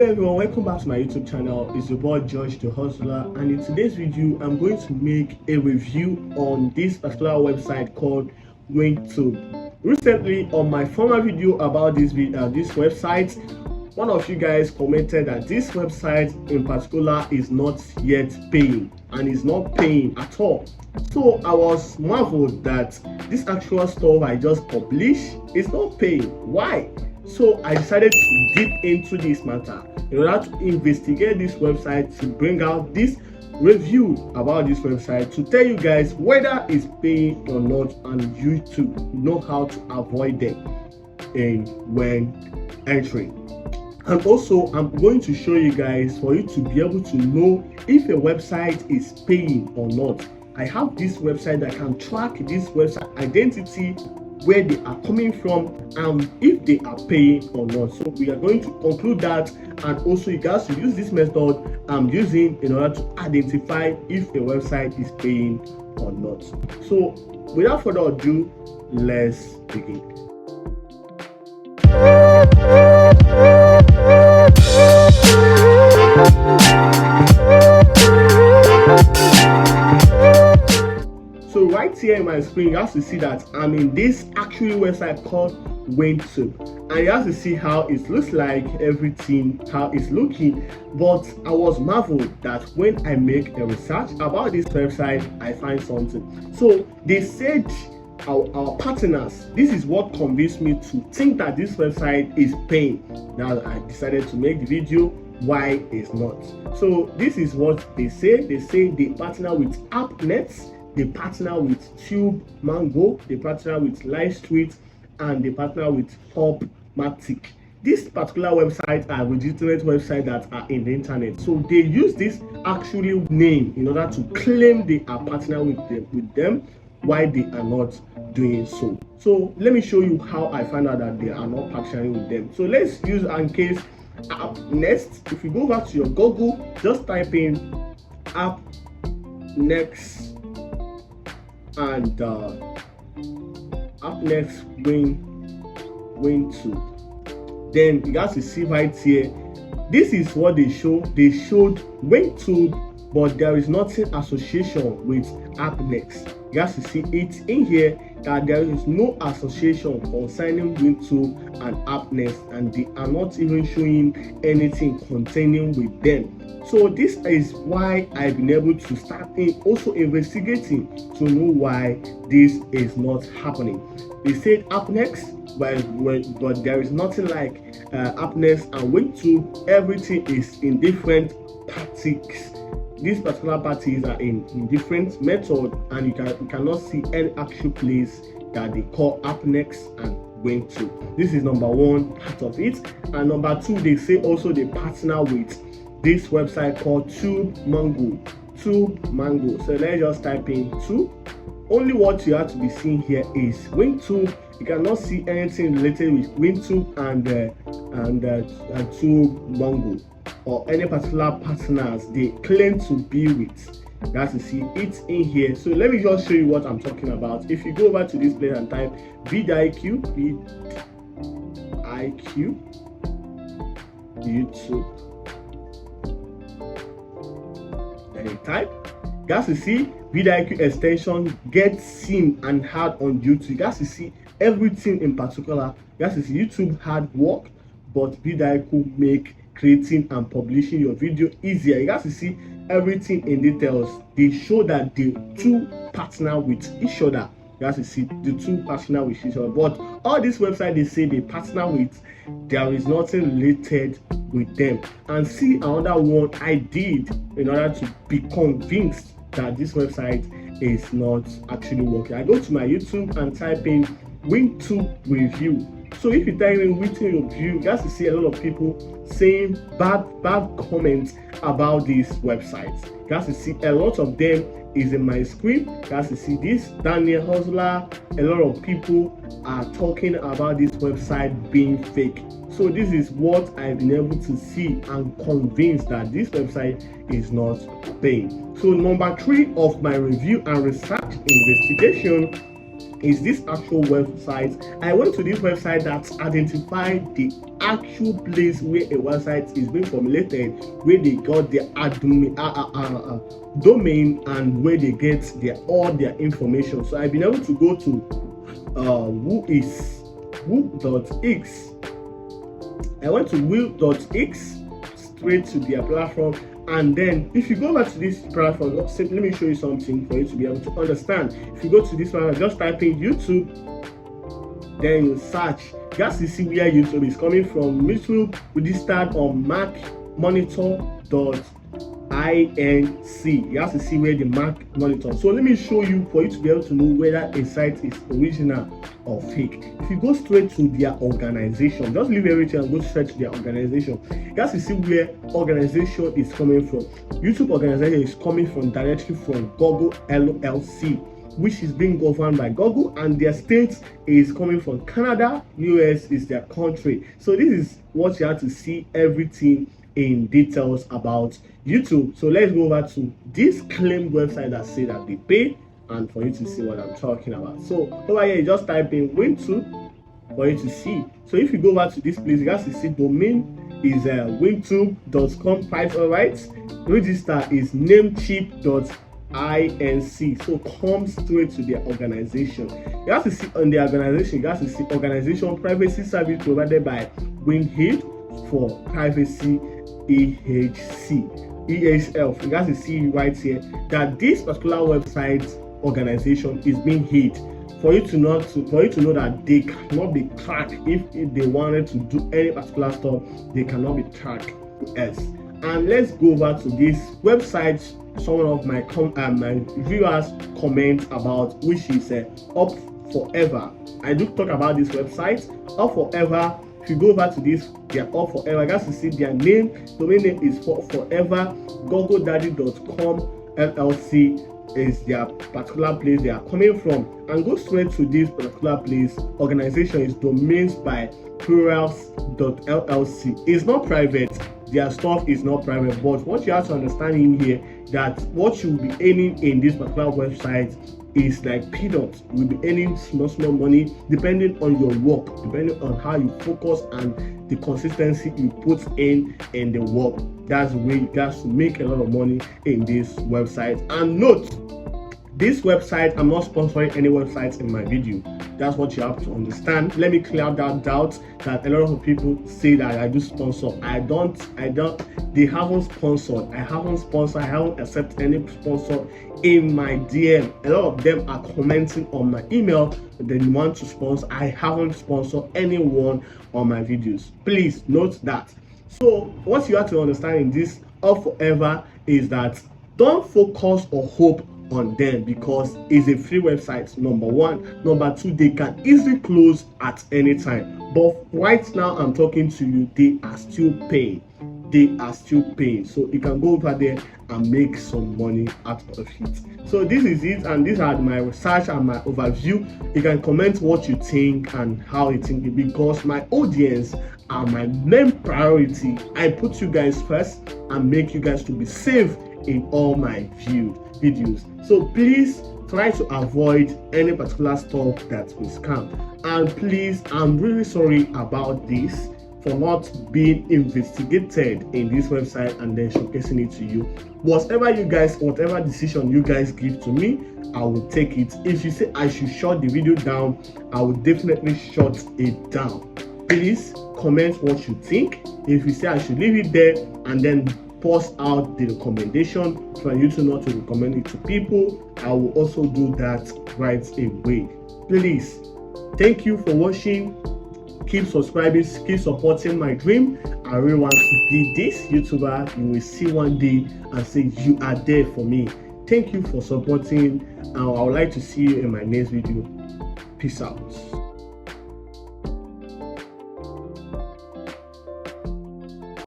Hey everyone, welcome back to my YouTube channel. It's your boy Joshdehustler, and in today's video I'm going to make a review on this particular website called Wintub. Recently on my former video about this website, one of you guys commented that this website in particular is not yet paying and is not paying at all. So I was marveled that this actual stuff I just published is not paying. Why? So I decided to dip into this matter in order to investigate this website, to bring out this review about this website, to tell you guys whether it's paying or not, and you to know how to avoid them when entering. And also I'm going to show you guys, for you to be able to know if a website is paying or not. I have this website that can track this website identity, where they are coming from, and if they are paying or not. So we are going to conclude that, and also you guys to use this method I'm using in order to identify if a website is paying or not. So without further ado, let's begin. So right here in my screen, you have to see that I'm in this actual website called Wintub, and you have to see how it looks like, everything, how it's looking. But I was marveled that when I make a research about this website, I find something. So they said our partners, this is what convinced me to think that this website is paying. Now I decided to make the video why it's not. So this is what they say. They say they partner with AppNet, they partner with Tube Mango, they partner with Live Street, and they partner with Pubmatic. This particular website are legitimate websites that are in the internet. So they use this actual name in order to claim they are partnering with them while they are not doing so. So let me show you how I found out that they are not partnering with them. So let's use in case AppNet. If you go back to your Google, just type in AppNet and AppNet Wintub. Then you guys to see right here, this is what they show. They showed Wintub, but there is nothing association with AppNet. You guys to see it in here that there is no association concerning Wintub and AppNet, and they are not even showing anything containing with them. So this is why I've been able to start also investigating to know why this is not happening. They said AppNet, but there is nothing like AppNet and Wintub. Everything is in different parties. These particular parties are in different method, and you cannot see any actual place that they call AppNet and Wintub. This is number one part of it. And number two, they say also they partner with this website called Tube Mango. So let's just type in Tube. Only what you have to be seeing here is Wintub. You cannot see anything related with Wintub and Tube Mango or any particular partners they claim to be with. You have to see it in here. So let me just show you what I'm talking about. If you go over to this place and type vidIQ YouTube, then you type, you guys to see vidIQ extension gets seen and heard on YouTube. You guys to see everything in particular. You guys to see YouTube hard work, but vidIQ make creating and publishing your video easier. You guys to see everything in details. They show that the two partner with each other. You guys to see the two partner with each other. But all these websites they say they partner with, there is nothing related with them. And see another one I did in order to be convinced that this website is not actually working. I go to my YouTube and type in Wintub review. So if you type in Wintub review, you guys to see a lot of people saying bad comments about this website. You guys to see a lot of them is in my screen. You guys to see this Joshdehustler. A lot of people are talking about this website being fake. So this is what I've been able to see and convinced that this website is not paying. So number 3 of my review and research investigation is this actual website. I went to this website that identified the actual place where a website is being formulated, where they got their domain and where they get all their information. So I've been able to go to woo.x. I went to woo.x straight to their platform, and then if you go back to this platform, let me show you something for you to be able to understand. If you go to this one, just type in YouTube, then you search. You have to see where YouTube is coming from. YouTube registered on Mac Monitor.inc. You have to see where the Mac Monitor. So let me show you for you to be able to know whether a site is original or fake. If you go straight to their organization, just leave everything and go straight to their organization. You have to see where organization is coming from. YouTube organization is coming from directly from Google LLC, which is being governed by Google, and their state is coming from Canada. US is their country. So this is what you have to see everything in details about YouTube. So let's go over to this claim website that say that they pay, and for you to see what I'm talking about. So over here, you just type in Wintub for you to see. So if you go over to this place, you have to see domain is wintub.com, price, all right. Register is namecheap.inc. So come straight to their organization. You have to see on the organization, you have to see organization privacy service provided by Wintub for privacy EHL. You have to see right here that this particular website organization is being hid. For you to know that they cannot be tracked. If they wanted to do any particular stuff, they cannot be tracked. Yes. And let's go over to this website. Some of my viewers comment about, which is Up Forever. I do talk about this website, Up Forever. If you go over to this, they are Up Forever. You guys to see their name. Domain name is Forever. GoGoDaddy.com LLC is their particular place they are coming from, and go straight to this particular place. Organization is domains by plurals.llc. It's not private. Their stuff is not private, but what you have to understand in here, that what you'll be earning in this particular website is like peanuts. You'll be earning small money depending on your work, depending on how you focus and the consistency you put in the work. That's the way you guys to make a lot of money in this website. And note, this website, I'm not sponsoring any websites in my video. That's what you have to understand. Let me clear that doubt that a lot of people say that I do sponsor. I don't. They haven't sponsored. I haven't accepted any sponsor in my DM. A lot of them are commenting on my email that they want to sponsor. I haven't sponsored anyone on my videos. Please note that. So what you have to understand in this Up Forever is that don't focus or hope on them, because it's a free website, number one. Number two, they can easily close at any time, but right now I'm talking to you, they are still paying. So you can go over there and make some money out of it. So this is it, and these are my research and my overview. You can comment what you think and how you think it, because my audience are my main priority. I put you guys first and make you guys to be safe in all my videos. So please try to avoid any particular stuff that will scam. And please, I'm really sorry about this for not being investigated in this website and then showcasing it to you. Whatever decision you guys give to me, I will take it. If you say I should shut the video down, I will definitely shut it down. Please comment what you think. If you say I should leave it there and then post out the recommendation for you to not to recommend it to people, I will also do that right away. Please, thank you for watching. Keep subscribing, keep supporting my dream. I really want to be this YouTuber you will see one day and say you are there for me. Thank you for supporting, and I would like to see you in my next video. Peace out.